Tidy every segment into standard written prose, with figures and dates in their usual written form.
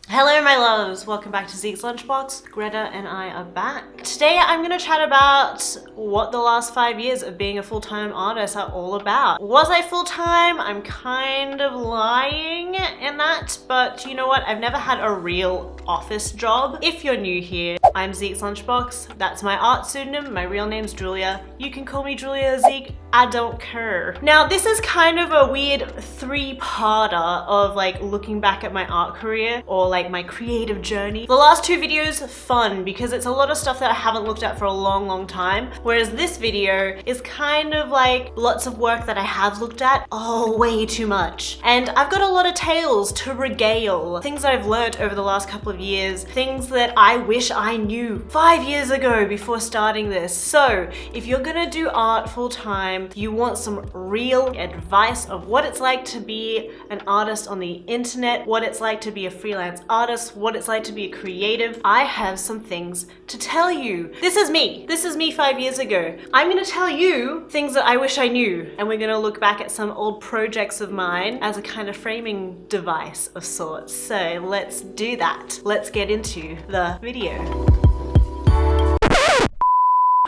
Hello my loves, welcome back to Zeke's Lunchbox. Greta and I are back. Today I'm going to chat about what the last 5 years of being a full-time artist are all about. Was I full-time? I'm kind of lying in that, but you know what? I've never had a real office job. If you're new here, I'm Zeke's Lunchbox. That's my art pseudonym. My real name's Julia. You can call me Julia or Zeke. I don't care. Now this is kind of a weird three-parter of like looking back at my art career or like my creative journey. The last two videos, fun because it's a lot of stuff that I haven't looked at for a long time. Whereas this video is kind of like lots of work that I have looked at, way too much. And I've got a lot of tales to regale. Things that I've learned over the last couple of years, things that I wish I knew 5 years ago before starting this. So if you're gonna do art full time, you want some real advice of what it's like to be an artist on the internet, what it's like to be a freelance artist, what it's like to be a creative, I have some things to tell you. This is me 5 years ago. I'm gonna tell you things that I wish I knew, and we're gonna look back at some old projects of mine as a kind of framing device of sorts. So let's do that. Let's get into the video.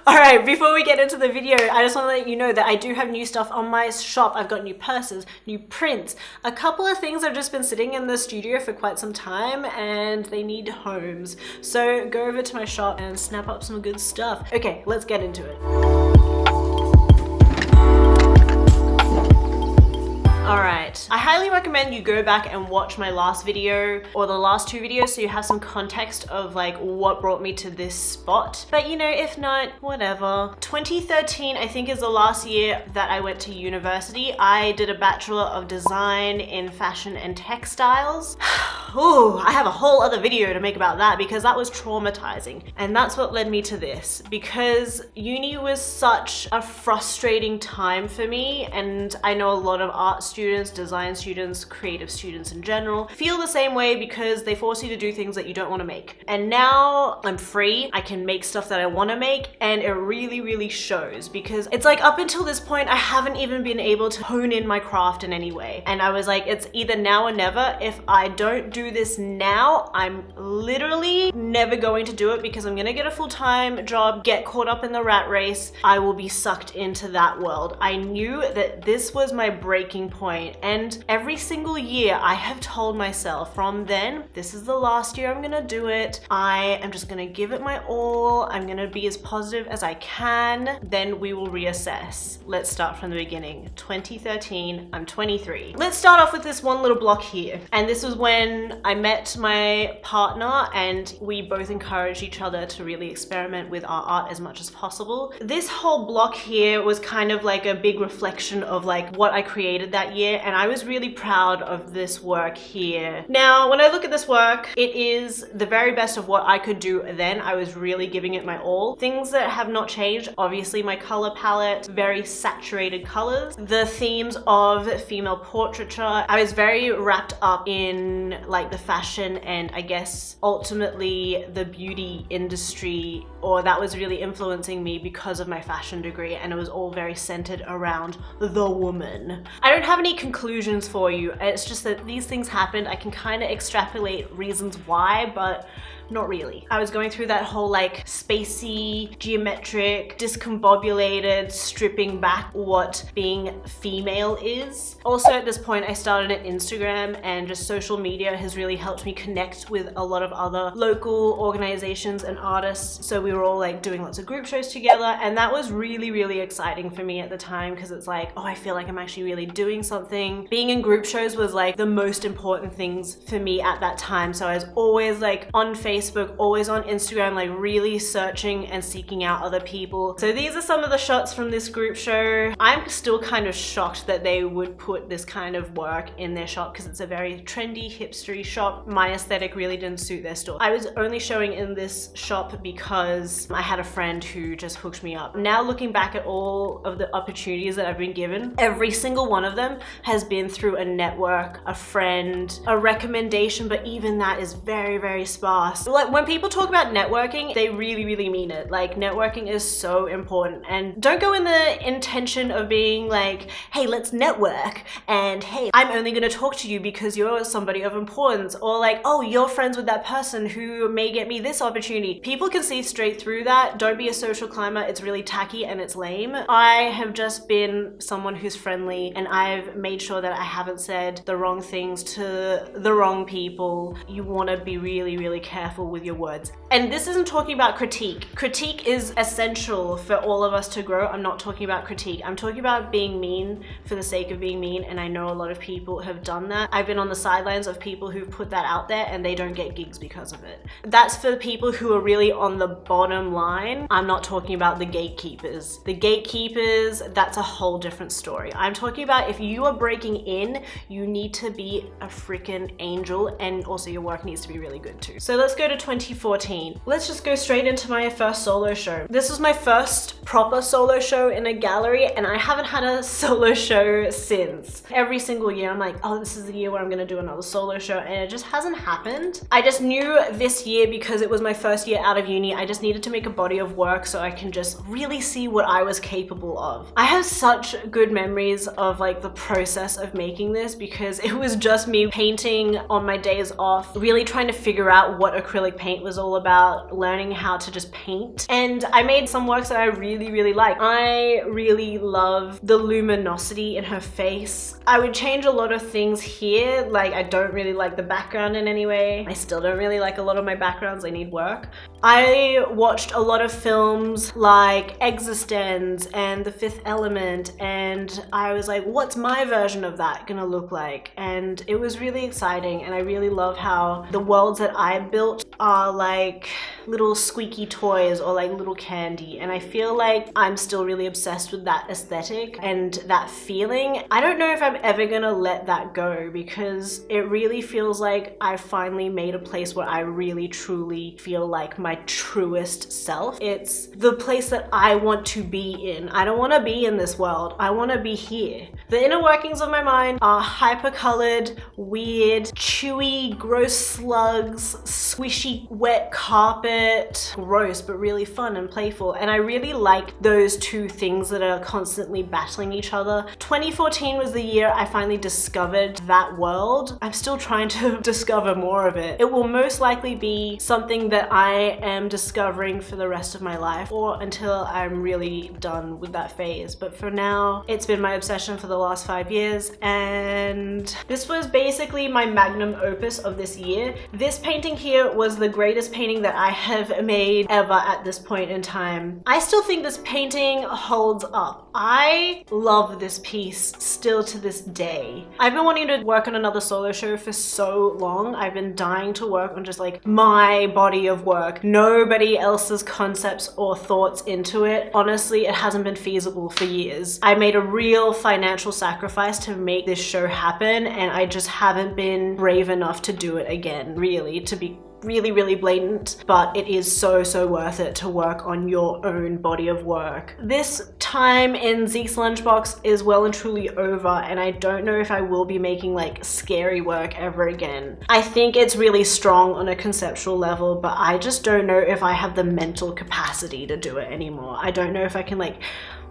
Alright, before we get into the video, I just want to let you know that I do have new stuff on my shop. I've got new purses, new prints, a couple of things have just been sitting in the studio for quite some time and they need homes. So go over to my shop and snap up some good stuff. Okay, let's get into it. Alright, I highly recommend you go back and watch my last video or the last two videos so you have some context of like what brought me to this spot. But you know, if not, whatever. 2013 I think is the last year that I went to university. I did a Bachelor of Design in Fashion and Textiles. Ooh, I have a whole other video to make about that because that was traumatizing. And that's what led me to this, because uni was such a frustrating time for me, and I know a lot of art students, design students, creative students in general feel the same way because they force you to do things that you don't want to make. And now I'm free, I can make stuff that I want to make, and it really shows, because it's like up until this point I haven't even been able to hone in my craft in any way. And I was like, it's either now or never. If I don't do this now, I'm literally never going to do it because I'm gonna get a full-time job, get caught up in the rat race. I will be sucked into that world. I knew that this was my breaking point, and every single year I have told myself from then, this is the last year I'm gonna do it. I am just gonna give it my all. I'm gonna be as positive as I can. Then we will reassess. Let's start from the beginning. 2013, I'm 23. Let's start off with this one little block here. And this was when I met my partner and we both encouraged each other to really experiment with our art as much as possible. This whole block here was kind of like a big reflection of like what I created that year, and I was really proud of this work here. Now, when I look at this work, it is the very best of what I could do then. I was really giving it my all. Things that have not changed, obviously my color palette, very saturated colors, the themes of female portraiture. I was very wrapped up in like the fashion and I guess ultimately the beauty industry, or that was really influencing me because of my fashion degree, and it was all very centered around the woman. I don't have any conclusions for you. It's just that these things happened. I can kind of extrapolate reasons why, but not really. I was going through that whole like spacey, geometric, discombobulated, stripping back what being female is. Also at this point I started an Instagram, and just social media has really helped me connect with a lot of other local organizations and artists. So we were all like doing lots of group shows together, and that was really exciting for me at the time because it's like, oh, I feel like I'm actually really doing something. Being in group shows was like the most important things for me at that time. So I was always like on Facebook, always on Instagram, like really searching and seeking out other people. So these are some of the shots from this group show. I'm still kind of shocked that they would put this kind of work in their shop because it's a very trendy, hipstery shop. My aesthetic really didn't suit their store. I was only showing in this shop because I had a friend who just hooked me up. Now looking back at all of the opportunities that I've been given, every single one of them has been through a network, a friend, a recommendation, but even that is very sparse. Like when people talk about networking, they really mean it. Like networking is so important, and don't go in the intention of being like, hey, let's network, and hey, I'm only going to talk to you because you're somebody of importance. importance, or like, oh, you're friends with that person who may get me this opportunity. People can see straight through that. Don't be a social climber. It's really tacky and it's lame. I have just been someone who's friendly, and I've made sure that I haven't said the wrong things to the wrong people. You want to be really, really careful with your words. And this isn't talking about critique. Critique is essential for all of us to grow. I'm not talking about critique. I'm talking about being mean for the sake of being mean, and I know a lot of people have done that. I've been on the sidelines of people who've put that out there and they don't get gigs because of it. That's for the people who are really on the bottom line. I'm not talking about the gatekeepers. The gatekeepers, that's a whole different story. I'm talking about if you are breaking in, you need to be a freaking angel, and also your work needs to be really good too. So let's go to 2014. Let's just go straight into my first solo show. This was my first proper solo show in a gallery, and I haven't had a solo show since. Every single year I'm like, oh, this is the year where I'm gonna do another solo show, and it just hasn't happened. I just knew this year, because it was my first year out of uni, I just needed to make a body of work so I can just really see what I was capable of. I have such good memories of like the process of making this, because it was just me painting on my days off, really trying to figure out what acrylic paint was all about, learning how to just paint. And I made some works that I really, really like. I really love the luminosity in her face. I would change a lot of things here. Like, I don't really like the background in any way. I still don't really like a lot of my backgrounds. I need work. I watched a lot of films like Existence and The Fifth Element, and I was like, what's my version of that gonna look like? And it was really exciting, and I really love how the worlds that I built are like little squeaky toys or like little candy, and I feel like I'm still really obsessed with that aesthetic and that feeling. I don't know if I'm ever gonna let that go, because it really feels like I finally made a place where I really truly feel like my truest self. It's the place that I want to be in. I don't want to be in this world. I want to be here. The inner workings of my mind are hyper-colored, weird, chewy, gross slugs, squishy, wet carpet, gross but really fun and playful, and I really like those two things that are constantly battling each other. 2014 was the year I finally discovered that world. I'm still trying to discover more of it. It will most likely be something that I am discovering for the rest of my life, or until I'm really done with that phase. But for now, it's been my obsession for the last 5 years, and this was basically my magnum opus of this year. This painting here was the greatest painting that I have made ever at this point in time. I still think this painting holds up. I love this piece still to this day. I've been wanting to work on another solo show for so long. I've been dying to work on just like my body of work, nobody else's concepts or thoughts into it. Honestly, it hasn't been feasible for years. I made a real financial sacrifice to make this show happen, and I just haven't been brave enough to do it again, really, to be really, really blatant, but it is so, so worth it to work on your own body of work. This time in Zeke's lunchbox is well and truly over, and I don't know if I will be making like scary work ever again. I think it's really strong on a conceptual level, but I just don't know if I have the mental capacity to do it anymore. I don't know if I can like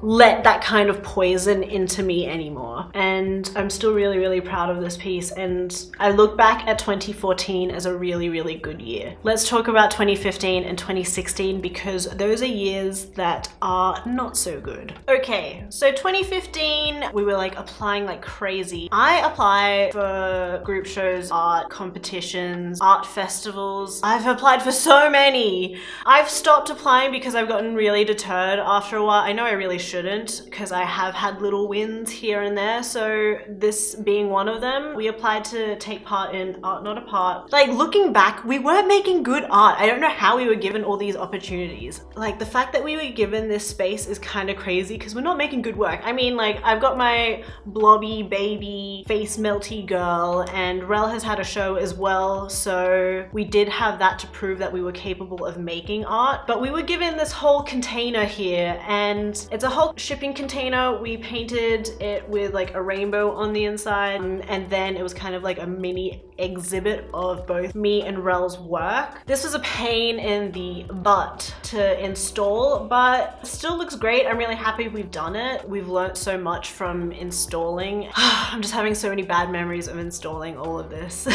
let that kind of poison into me anymore. And I'm still really, really proud of this piece, and I look back at 2014 as a really, really good year. Let's talk about 2015 and 2016, because those are years that are not so good. Okay, so 2015, we were like applying like crazy. I apply for group shows, art competitions, art festivals. I've applied for so many. I've stopped applying because I've gotten really deterred after a while. I know I really shouldn't, because I have had little wins here and there, so this being one of them. We applied to take part in Art Not a Part. Like, looking back, we weren't making good art. I don't know how we were given all these opportunities. Like, the fact that we were given this space is kind of crazy, because we're not making good work. I mean, like, I've got my blobby baby face melty girl, and Rel has had a show as well, so we did have that to prove that we were capable of making art. But we were given this whole container here, and it's a whole shipping container, we painted it with like a rainbow on the inside, and then it was kind of like a mini exhibit of both me and Rel's work. This was a pain in the butt to install, but still looks great. I'm really happy we've done it. We've learned so much from installing. I'm just having so many bad memories of installing all of this.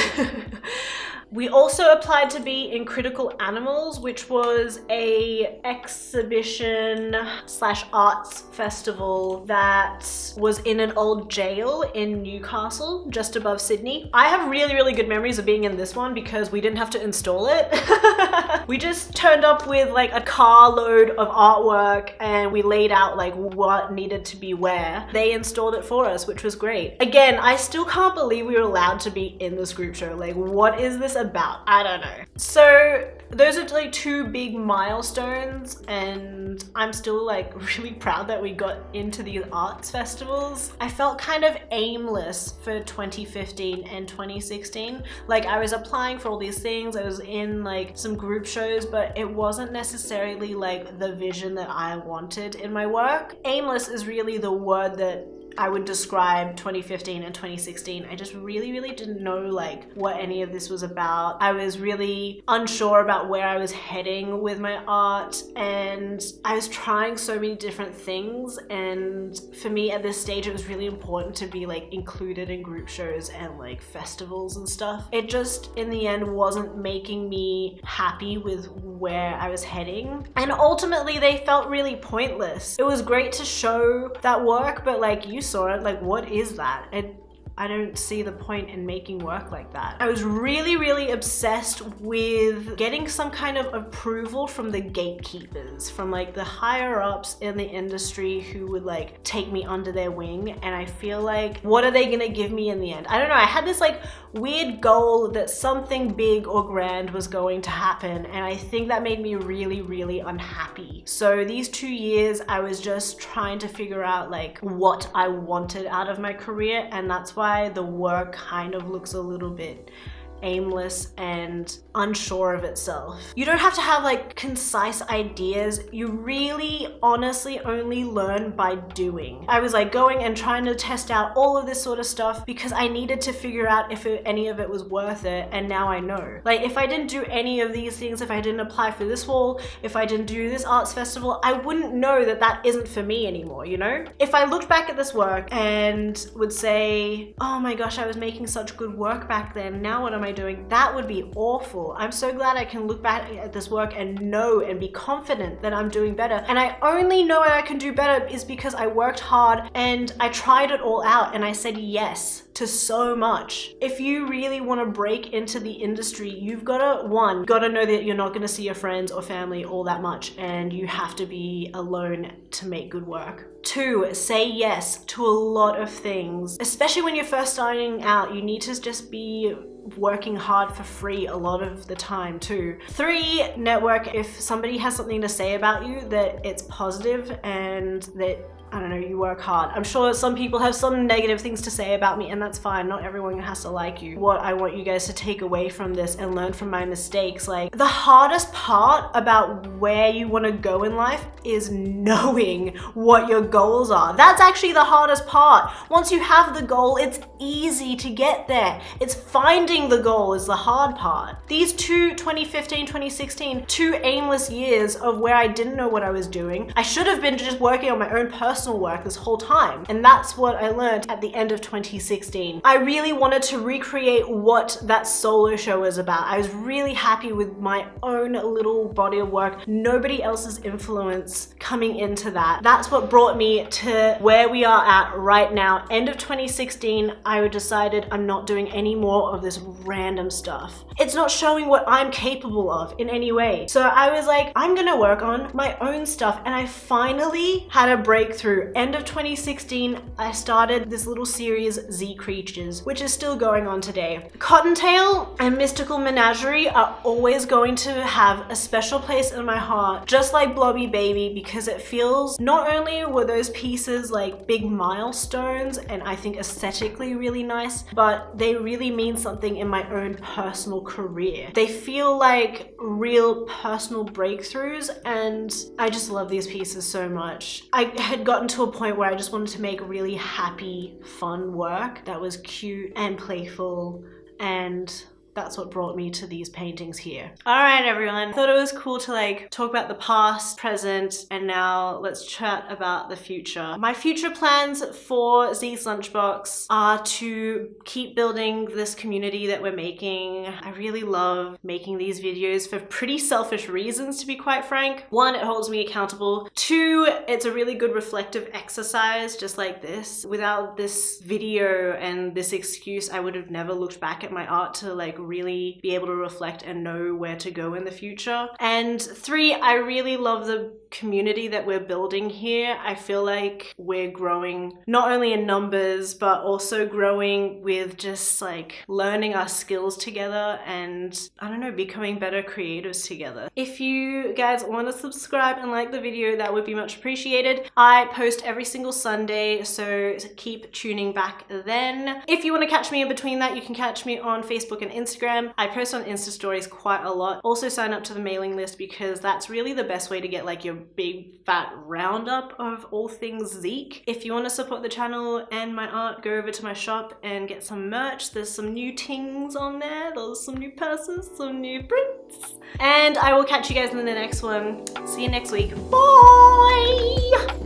We also applied to be in Critical Animals, which was a exhibition slash arts festival that was in an old jail in Newcastle, just above Sydney. I have really, really good memories of being in this one because we didn't have to install it. We just turned up with like a carload of artwork and we laid out like what needed to be where. They installed it for us, which was great. Again, I still can't believe we were allowed to be in this group show. Like, what is this about? I don't know. So those are like two big milestones, and I'm still like really proud that we got into these arts festivals. I felt kind of aimless for 2015 and 2016. Like, I was applying for all these things, I was in like some group shows, but it wasn't necessarily like the vision that I wanted in my work. Aimless is really the word that I would describe 2015 and 2016. I just really, really didn't know like what any of this was about. I was really unsure about where I was heading with my art, and I was trying so many different things. And for me at this stage, it was really important to be like included in group shows and like festivals and stuff. It just in the end wasn't making me happy with where I was heading. And ultimately they felt really pointless. It was great to show that work, but like you saw it, like what is that? I don't see the point in making work like that. I was really, really obsessed with getting some kind of approval from the gatekeepers, from like the higher ups in the industry who would like take me under their wing. And I feel like, what are they gonna give me in the end? I don't know. I had this like weird goal that something big or grand was going to happen. And I think that made me really, really unhappy. So these 2 years, I was just trying to figure out like what I wanted out of my career. And that's why the work kind of looks a little bit aimless and unsure of itself. You don't have to have like concise ideas. You really honestly only learn by doing. I was like going and trying to test out all of this sort of stuff because I needed to figure out if any of it was worth it, and now I know. Like, if I didn't do any of these things, if I didn't apply for this wall, if I didn't do this arts festival, I wouldn't know that that isn't for me anymore, you know? If I looked back at this work and would say, oh my gosh, I was making such good work back then, now what am I doing? That would be awful. I'm so glad I can look back at this work and know and be confident that I'm doing better. And I only know I can do better is because I worked hard and I tried it all out and I said yes to so much. If you really want to break into the industry, you've got to, one, got to know that you're not going to see your friends or family all that much, and you have to be alone to make good work. 2, say yes to a lot of things. Especially when you're first starting out, you need to just be working hard for free a lot of the time too. 3, network. If somebody has something to say about you that it's positive and that, I don't know, you work hard. I'm sure some people have some negative things to say about me, and that's fine. Not everyone has to like you. What I want you guys to take away from this and learn from my mistakes, like, the hardest part about where you want to go in life is knowing what your goals are. That's actually the hardest part. Once you have the goal, it's easy to get there. It's finding the goal is the hard part. These 2015, 2016, 2 aimless years of where I didn't know what I was doing. I should have been just working on my own personal work this whole time. And that's what I learned at the end of 2016. I really wanted to recreate what that solo show was about. I was really happy with my own little body of work. Nobody else's influence coming into that. That's what brought me to where we are at right now. End of 2016, I decided I'm not doing any more of this random stuff. It's not showing what I'm capable of in any way. So I was like, I'm gonna work on my own stuff. And I finally had a breakthrough through. End of 2016, I started this little series, Z Creatures, which is still going on today. Cottontail and Mystical Menagerie are always going to have a special place in my heart, just like Blobby Baby, because it feels, not only were those pieces like big milestones and I think aesthetically really nice, but they really mean something in my own personal career. They feel like real personal breakthroughs, and I just love these pieces so much. I had gotten to a point where I just wanted to make really happy, fun work that was cute and playful, and that's what brought me to these paintings here. All right, everyone. I thought it was cool to like talk about the past, present, and now let's chat about the future. My future plans for Zeke's Lunchbox are to keep building this community that we're making. I really love making these videos for pretty selfish reasons, to be quite frank. One, it holds me accountable. Two, it's a really good reflective exercise, just like this. Without this video and this excuse, I would have never looked back at my art to like really be able to reflect and know where to go in the future. And three, I really love the community that we're building here. I feel like we're growing not only in numbers, but also growing with just like learning our skills together and, I don't know, becoming better creatives together. If you guys want to subscribe and like the video, that would be much appreciated. I post every single Sunday, so keep tuning back then. If you want to catch me in between that, you can catch me on Facebook and Instagram. I post on Insta stories quite a lot. Also sign up to the mailing list, because that's really the best way to get like your big fat roundup of all things Zeke. If you want to support the channel and my art, go over to my shop and get some merch. There's some new tings on there. There's some new purses, some new prints. And I will catch you guys in the next one. See you next week. Bye!